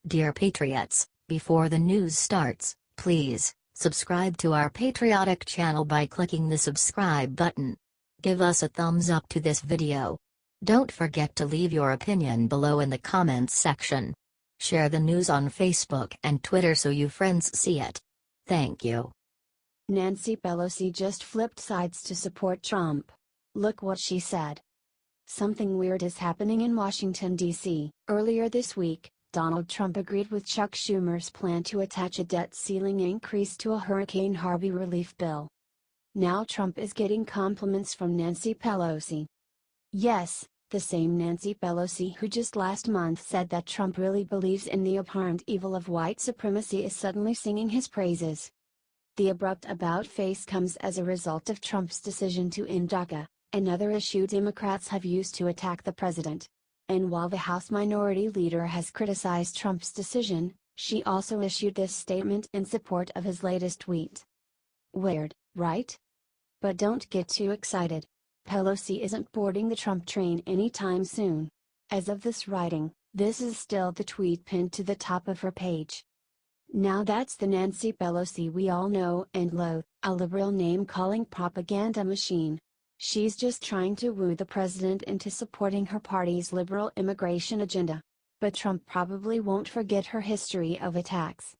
Dear Patriots, before the news starts, please subscribe to our patriotic channel by clicking the subscribe button. Give us a thumbs up to this video. Don't forget to leave your opinion below in the comments section. Share the news on Facebook and Twitter so you friends see it. Thank you. Nancy Pelosi just flipped sides to support Trump. Look what she said. Something weird is happening in Washington, D.C. Earlier this week, Donald Trump agreed with Chuck Schumer's plan to attach a debt ceiling increase to a Hurricane Harbey relief bill. Now Trump is getting compliments from Nancy Pelosi. Yes, the same Nancy Pelosi who just last month said that Trump really believes in the abhorrent evil of white supremacy is suddenly singing his praises. The abrupt about-face comes as a result of Trump's decision to end DACA, another issue Democrats have used to attack the president. And while the House Minority Leader has criticized Trump's decision, she also issued this statement in support of his latest tweet. Weird, right? But don't get too excited. Pelosi isn't boarding the Trump train anytime soon. As of this writing, this is still the tweet pinned to the top of her page. Now that's the Nancy Pelosi we all know and loathe, a liberal name-calling propaganda machine. She's just trying to woo the president into supporting her party's liberal immigration agenda. But Trump probably won't forget her history of attacks.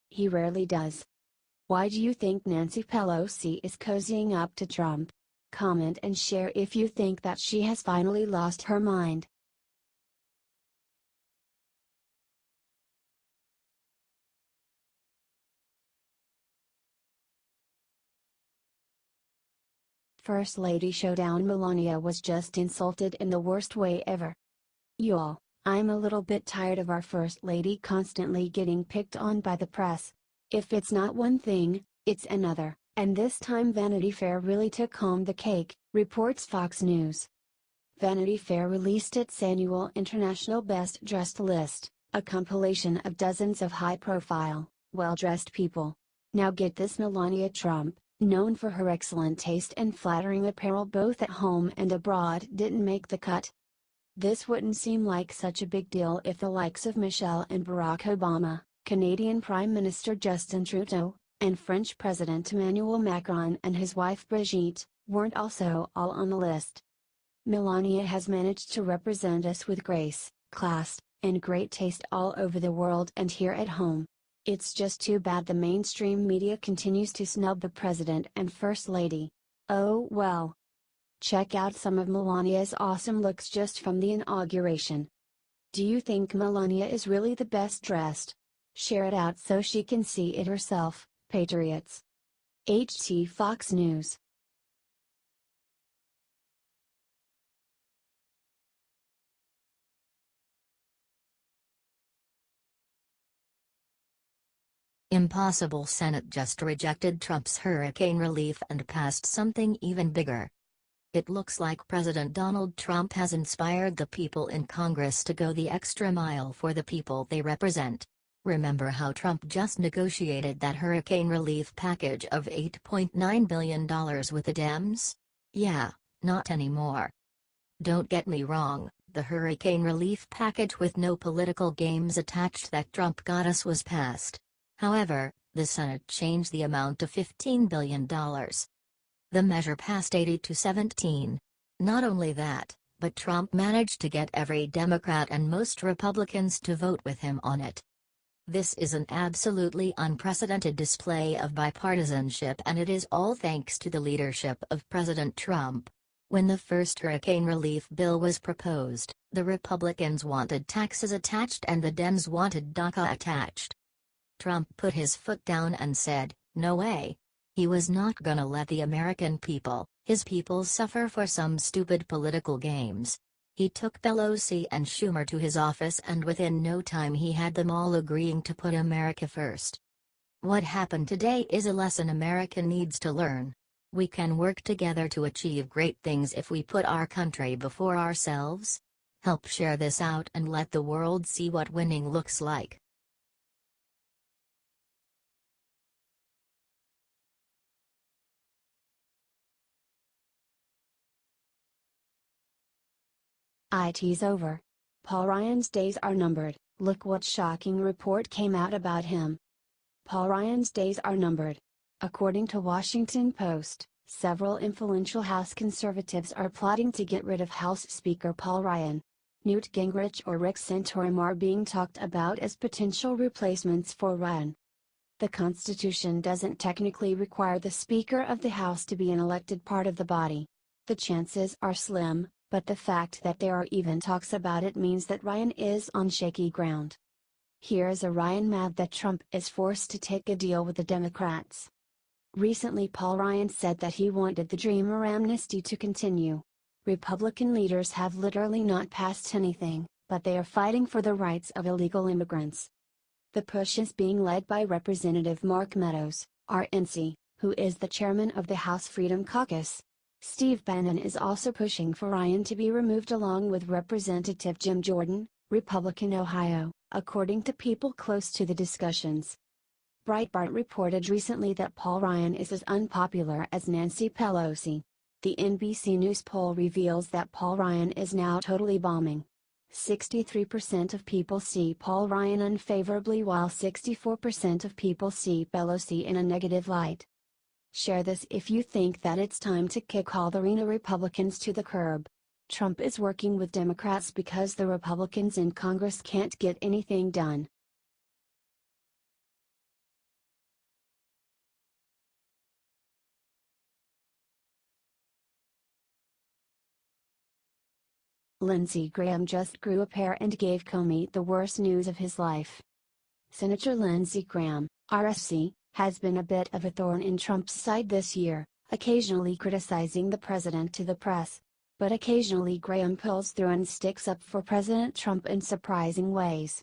He rarely does. Why do you think Nancy Pelosi is cozying up to Trump? Comment and share if you think that she has finally lost her mind. First Lady Showdown. Melania was just insulted in the worst way ever. Y'all, I'm a little bit tired of our First Lady constantly getting picked on by the press. If it's not one thing, it's another, and this time Vanity Fair really took home the cake, reports Fox News. Vanity Fair released its annual International Best Dressed list, a compilation of dozens of high-profile, well-dressed people. Now get this: Melania Trump, known for her excellent taste and flattering apparel both at home and abroad, didn't make the cut. This wouldn't seem like such a big deal if the likes of Michelle and Barack Obama, Canadian Prime Minister Justin Trudeau, and French President Emmanuel Macron and his wife Brigitte, weren't also all on the list. Melania has managed to represent us with grace, class, and great taste all over the world and here at home. It's just too bad the mainstream media continues to snub the president and First Lady. Oh well. Check out some of Melania's awesome looks just from the inauguration. Do you think Melania is really the best dressed? Share it out so she can see it herself, patriots. HT Fox News. Impossible. Senate just rejected Trump's hurricane relief and passed something even bigger. It looks like President Donald Trump has inspired the people in Congress to go the extra mile for the people they represent. Remember how Trump just negotiated that hurricane relief package of $8.9 billion with the Dems? Yeah, not anymore. Don't get me wrong, the hurricane relief package with no political games attached that Trump got us was passed. However, the Senate changed the amount to $15 billion. The measure passed 80-17. Not only that, but Trump managed to get every Democrat and most Republicans to vote with him on it. This is an absolutely unprecedented display of bipartisanship, and it is all thanks to the leadership of President Trump. When the first hurricane relief bill was proposed, the Republicans wanted taxes attached and the Dems wanted DACA attached. Trump put his foot down and said, no way. He was not gonna let the American people, his people, suffer for some stupid political games. He took Pelosi and Schumer to his office, and within no time he had them all agreeing to put America first. What happened today is a lesson America needs to learn. We can work together to achieve great things if we put our country before ourselves. Help share this out and let the world see what winning looks like. IT's over. Paul Ryan's days are numbered. Look what shocking report came out about him. Paul Ryan's days are numbered. According to Washington Post, several influential House conservatives are plotting to get rid of House Speaker Paul Ryan. Newt Gingrich or Rick Santorum are being talked about as potential replacements for Ryan. The Constitution doesn't technically require the Speaker of the House to be an elected part of the body. The chances are slim, but the fact that there are even talks about it means that Ryan is on shaky ground. Here is a Ryan mad that Trump is forced to take a deal with the Democrats. Recently Paul Ryan said that he wanted the Dreamer amnesty to continue. Republican leaders have literally not passed anything, but they are fighting for the rights of illegal immigrants. The push is being led by Representative Mark Meadows, RNC, who is the chairman of the House Freedom Caucus. Steve Bannon is also pushing for Ryan to be removed along with Representative Jim Jordan, Republican Ohio, according to people close to the discussions. Breitbart reported recently that Paul Ryan is as unpopular as Nancy Pelosi. The NBC News poll reveals that Paul Ryan is now totally bombing. 63% of people see Paul Ryan unfavorably while 64% of people see Pelosi in a negative light. Share this if you think that it's time to kick all the Reno Republicans to the curb. Trump is working with Democrats because the Republicans in Congress can't get anything done. Lindsey Graham just grew a pair and gave Comey the worst news of his life. Senator Lindsey Graham, RSC, has been a bit of a thorn in Trump's side this year, occasionally criticizing the president to the press. But occasionally Graham pulls through and sticks up for President Trump in surprising ways.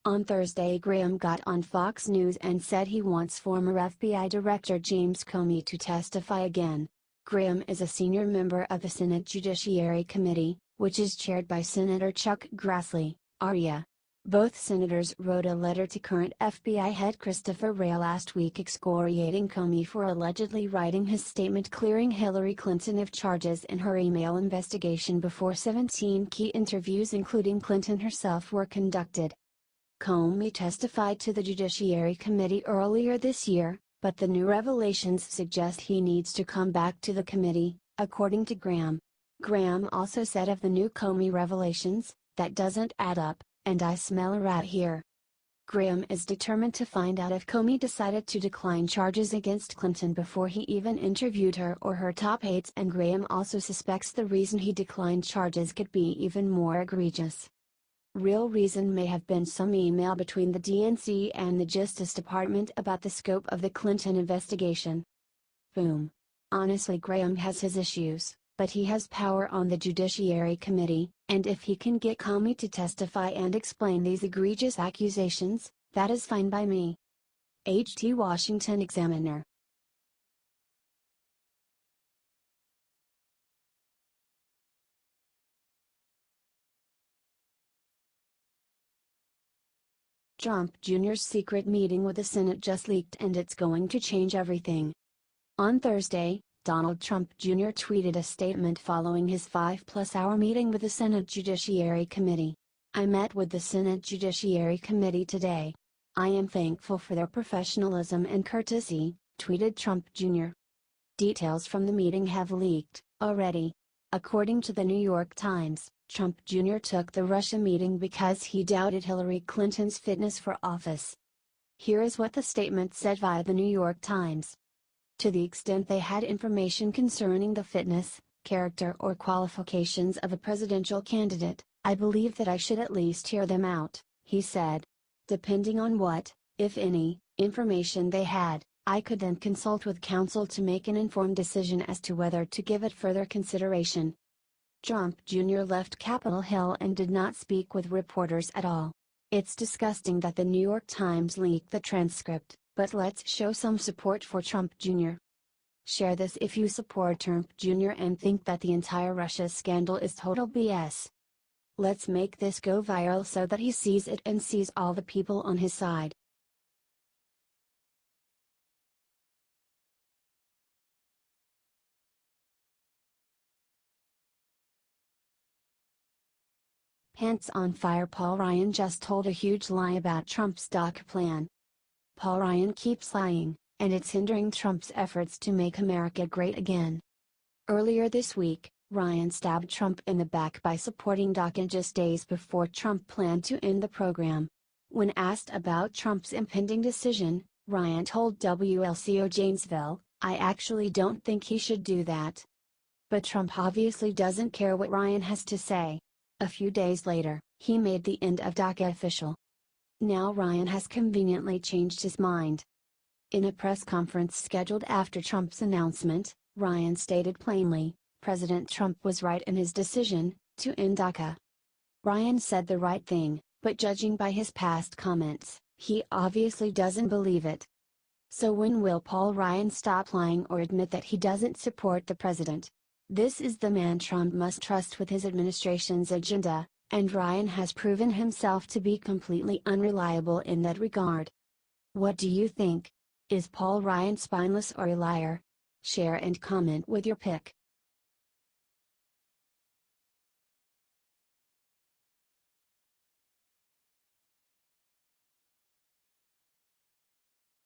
On Thursday Graham got on Fox News and said he wants former FBI Director James Comey to testify again. Graham is a senior member of the Senate Judiciary Committee, which is chaired by Senator Chuck Grassley, REA. Both senators wrote a letter to current FBI head Christopher Wray last week excoriating Comey for allegedly writing his statement clearing Hillary Clinton of charges in her email investigation before 17 key interviews including Clinton herself were conducted. Comey testified to the Judiciary Committee earlier this year, but the new revelations suggest he needs to come back to the committee, according to Graham. Graham also said of the new Comey revelations, "That doesn't add up, and I smell a rat here." Graham is determined to find out if Comey decided to decline charges against Clinton before he even interviewed her or her top aides, and Graham also suspects the reason he declined charges could be even more egregious. Real reason may have been some email between the DNC and the Justice Department about the scope of the Clinton investigation. Boom. Honestly, Graham has his issues, but he has power on the Judiciary Committee, and if he can get Comey to testify and explain these egregious accusations, that is fine by me. HT Washington Examiner. Trump Jr.'s secret meeting with the Senate just leaked and it's going to change everything. On Thursday, Donald Trump Jr. tweeted a statement following his 5-plus-hour meeting with the Senate Judiciary Committee. "I met with the Senate Judiciary Committee today. I am thankful for their professionalism and courtesy," tweeted Trump Jr. Details from the meeting have leaked, already. According to the New York Times, Trump Jr. took the Russia meeting because he doubted Hillary Clinton's fitness for office. Here is what the statement said via the New York Times. "To the extent they had information concerning the fitness, character or qualifications of a presidential candidate, I believe that I should at least hear them out," he said. "Depending on what, if any, information they had, I could then consult with counsel to make an informed decision as to whether to give it further consideration." Trump Jr. left Capitol Hill and did not speak with reporters at all. It's disgusting that the New York Times leaked the transcript, but let's show some support for Trump Jr. Share this if you support Trump Jr. and think that the entire Russia scandal is total BS. Let's make this go viral so that he sees it and sees all the people on his side. Pants on fire. Paul Ryan just told a huge lie about Trump's DACA plan. Paul Ryan keeps lying, and it's hindering Trump's efforts to make America great again. Earlier this week, Ryan stabbed Trump in the back by supporting DACA just days before Trump planned to end the program. When asked about Trump's impending decision, Ryan told WLCO Janesville, "I actually don't think he should do that." But Trump obviously doesn't care what Ryan has to say. A few days later, he made the end of DACA official. Now Ryan has conveniently changed his mind. In a press conference scheduled after Trump's announcement, Ryan stated plainly, President Trump was right in his decision to end DACA. Ryan said the right thing, but judging by his past comments, he obviously doesn't believe it. So when will Paul Ryan stop lying or admit that he doesn't support the president? This is the man Trump must trust with his administration's agenda, and Ryan has proven himself to be completely unreliable in that regard. What do you think? Is Paul Ryan spineless or a liar? Share and comment with your pick.